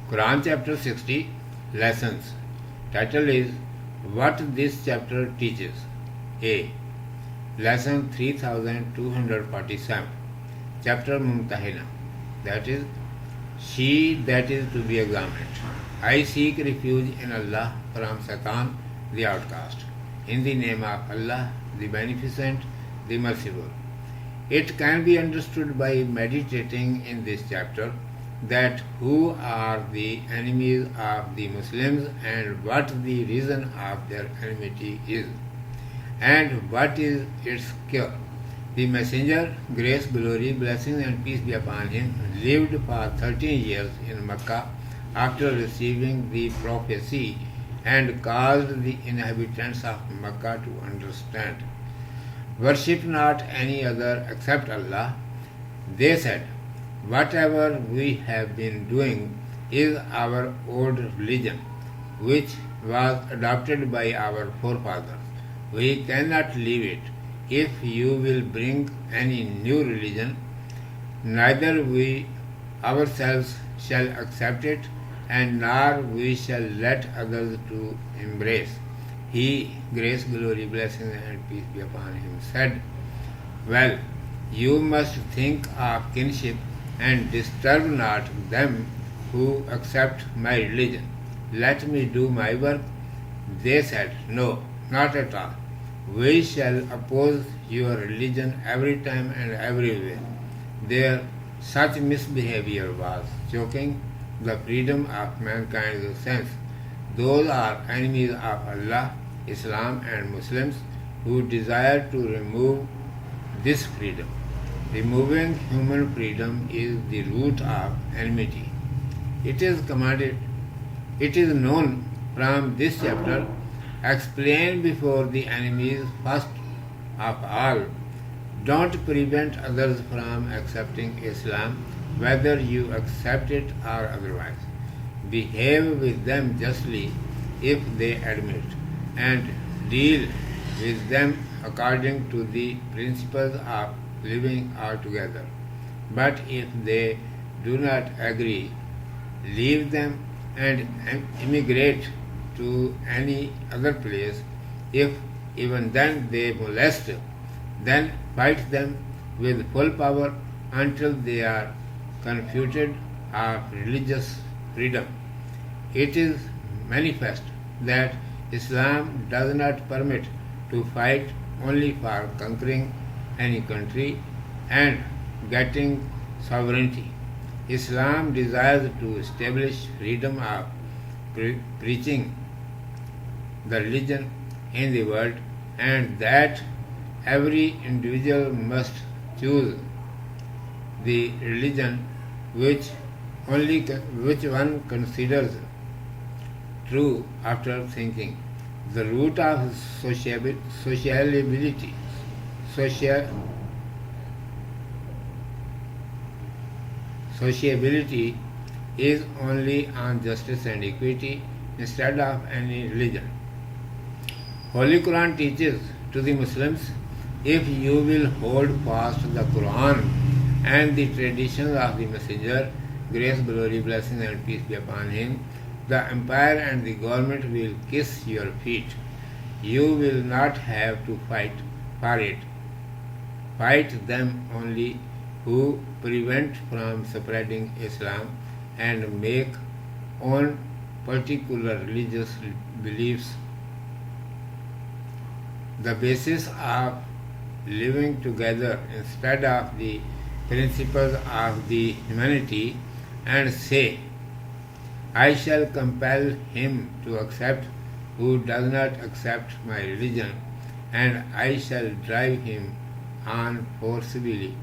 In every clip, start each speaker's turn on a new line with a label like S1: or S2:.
S1: Quran chapter 60 Lessons. Title is What this chapter teaches. A. Lesson 3247. Chapter Mumtahina. That is, she that is to be examined. I seek refuge in Allah from Satan, the outcast. In the name of Allah, the Beneficent, the Merciful. It can be understood by meditating in this chapter that who are the enemies of the Muslims and what the reason of their enmity is, and what is its cure. The Messenger, grace, glory, blessings and peace be upon him, lived for 13 years in Mecca after receiving the prophecy and caused the inhabitants of Mecca to understand. Worship not any other except Allah. They said, whatever we have been doing is our old religion, which was adopted by our forefathers. We cannot leave it. If you will bring any new religion, neither we ourselves shall accept it, and nor we shall let others to embrace. He, grace, glory, blessings and peace be upon him, said, well, you must think of kinship and disturb not them who accept my religion. Let me do my work. They said, no, not at all. We shall oppose your religion every time and everywhere. Their such misbehavior was choking the freedom of mankind's sense. Those are enemies of Allah, Islam and Muslims who desire to remove this freedom. Removing human freedom is the root of enmity. It is known from this chapter, explain before the enemies first of all. Don't prevent others from accepting Islam, whether you accept it or otherwise. Behave with them justly if they admit, and deal with them according to the principles of living altogether. But if they do not agree, leave them and emigrate to any other place. If even then they molest, then fight them with full power until they are confuted of religious freedom. It is manifest that Islam does not permit to fight only for conquering any country and getting sovereignty. Islam desires to establish freedom of preaching the religion in the world, and that every individual must choose the religion which one considers true after thinking. The root of sociability is only on justice and equity instead of any religion. Holy Quran teaches to the Muslims, if you will hold fast the Quran and the traditions of the Messenger, grace, glory, blessings and peace be upon him, the empire and the government will kiss your feet. You will not have to fight for it. Fight them only who prevent from spreading Islam and make own particular religious beliefs the basis of living together instead of the principles of the humanity, and say, I shall compel him to accept who does not accept my religion, and I shall drive him on forcibly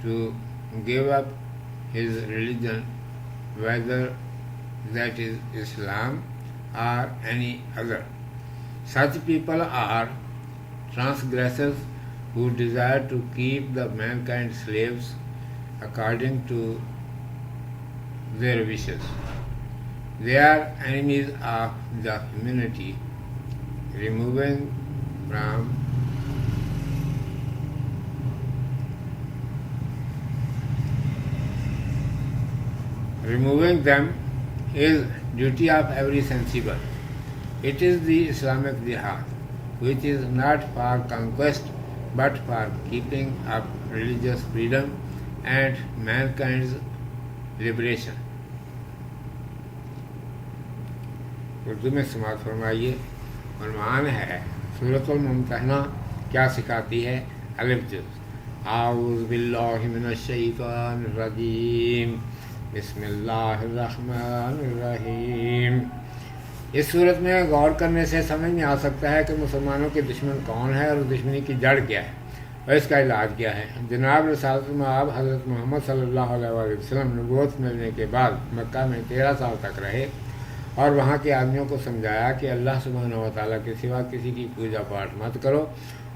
S1: to give up his religion, whether that is Islam or any other. Such people are transgressors who desire to keep the mankind slaves according to their wishes. They are enemies of the humanity, removing from Removing them is duty of every sensible. It is the Islamic jihad, which is not for conquest but for keeping up religious freedom and mankind's liberation. Urdu में समाअत फरमाइए। उन्वान है सूरतुल मुम्तहना क्या सिखाती है। अलिफ जुज़ आऊज़ु बिल्लाहि मिनश शैतानिर रजीम बिस्मिल्लाहिर रहमानिर रहीम। इस सूरत में गौर करने से समझ में आ सकता है कि मुसलमानों के दुश्मन कौन है और दुश्मनी की जड़ क्या है और इसका इलाज क्या है। जनाब रसूल मआब हज़रत मोहम्मद सल्लल्लाहु अलैहि वसल्लम नबूवत मिलने के बाद मक्का में 13 साल तक रहे और वहाँ के आदमियों को समझाया कि अल्लाह सुब्हानहू व तआला के सिवा किसी की पूजा पाठ मत करो।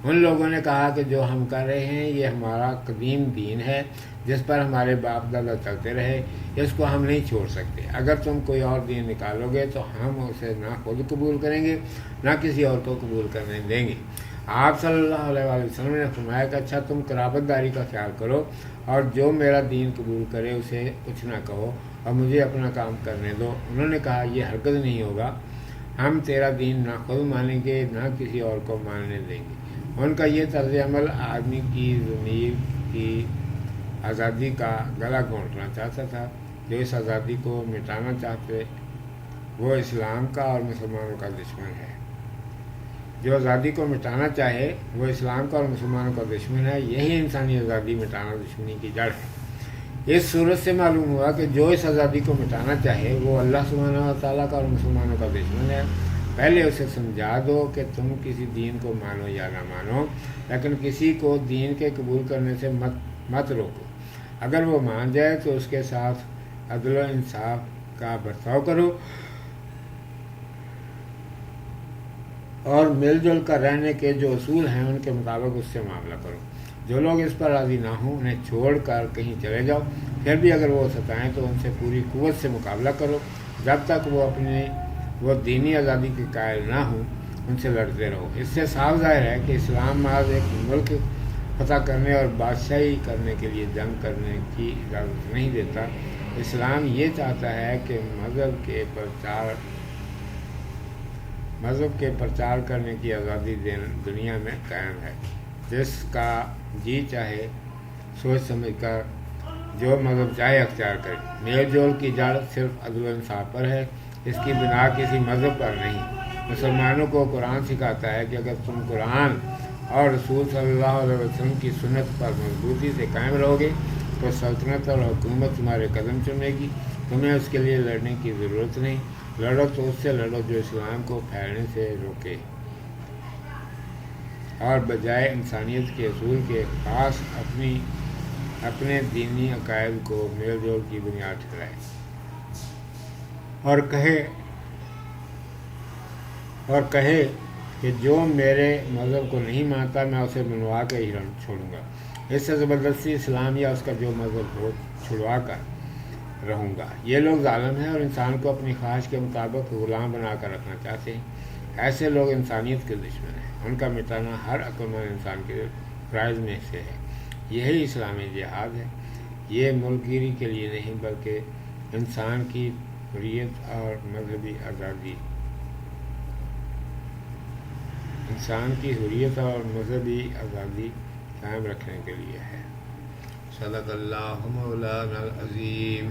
S1: उन लोगों ने कहा कि जो हम कर रहे हैं ये हमारा कदीम दीन है जिस पर हमारे बाप दादा चलते रहे, इसको हम नहीं छोड़ सकते। अगर तुम कोई और दीन निकालोगे तो हम उसे ना खुद कबूल करेंगे ना किसी और को कबूल करने देंगे। आप सल्लल्लाहु अलैहि वसल्लम ने फरमाया कि अच्छा तुम कराबतदारी का ख्याल करो और जो मेरा दीन कबूल करे उसे कुछ ना कहो और मुझे अपना काम करने दो। उन्होंने कहा यह हरगिज़ नहीं होगा, हम तेरा दीन ना खुद मानेंगे ना किसी और को मानने देंगे। उनका ये तर्ज अमल आदमी की ज़मीर की आज़ादी का गला घोंटना चाहता था। जो इस आज़ादी को मिटाना चाहते वो इस्लाम का और मुसलमानों का दुश्मन है। जो आज़ादी को मिटाना चाहे वो इस्लाम का और मुसलमानों का दुश्मन है। यही इंसानी आज़ादी मिटाना दुश्मनी की जड़ है। इस सूरत से मालूम हुआ कि जो इस आज़ादी को मिटाना चाहे वो अल्लाह सुब्हानहू व तआला का और मुसलमानों का दुश्मन है। पहले उसे समझा दो कि तुम किसी दीन को मानो या ना मानो, लेकिन किसी को दीन के कबूल करने से मत रोको। अगर वो मान जाए तो उसके साथ अदल व इंसाफ का बर्ताव करो और मिलजुल कर रहने के जो असूल हैं उनके मुताबिक उससे मामला करो। जो लोग इस पर राज़ी ना हों उन्हें छोड़ कर कहीं चले जाओ। फिर भी अगर वो सताएं तो उनसे पूरी कुव्वत से मुकाबला करो। जब तक वो दीनी आज़ादी के कायल ना हों उनसे लड़ते रहो। इससे साफ ज़ाहिर है कि इस्लाम महज एक मुल्क फतह करने और बादशाही करने के लिए जंग करने की इजाज़त नहीं देता। इस्लाम ये चाहता है कि मज़हब के प्रचार करने की आज़ादी दुनिया में कायम है। जिसका जी चाहे सोच समझ कर जो मज़हब चाहे अख्तियार करे। मेल जोल की जड़ सिर्फ अदल व इंसाफ पर है, इसकी बिना किसी मज़हब पर नहीं। मुसलमानों को कुरान सिखाता है कि अगर तुम कुरान और रसूल सल्लल्लाहु अलैहि वसल्लम की सुन्नत पर मजबूती से कायम रहोगे तो सल्तनत और हुकूमत तुम्हारे कदम चुमेगी। तुम्हें उसके लिए लड़ने की ज़रूरत नहीं। लड़ो तो उससे लड़ो जो इस्लाम को फैलने से रोके और बजाय इंसानियत के असूल के पास अपने दीनी अकायद को मेल जोल की बुनियाद ठहराए और कहे कि जो मेरे मज़हब को नहीं मानता मैं उसे मनवा के ही छोड़ूंगा। इससे ज़बरदस्ती इस्लाम या उसका जो मज़हब हो छुड़वा कर रहूँगा। ये लोग जालिम हैं और इंसान को अपनी ख्वाहिश के मुताबिक ग़ुलाम बना कर रखना चाहते हैं। ऐसे लोग इंसानियत के दुश्मन हैं। उनका मिटाना हर अक्लमंद इंसान के फ़राइज़ में से है। यही इस्लामी जिहाद है। ये मुल्कगिरी के लिए नहीं बल्कि इंसान की हुर्रियत और मजहबी आज़ादी कायम रखने के लिए है। सदक़ल्लाहु मौलाना अल अज़ीम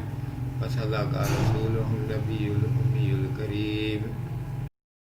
S1: व सदक़ रसूलुहुन नबियुल उम्मीयुल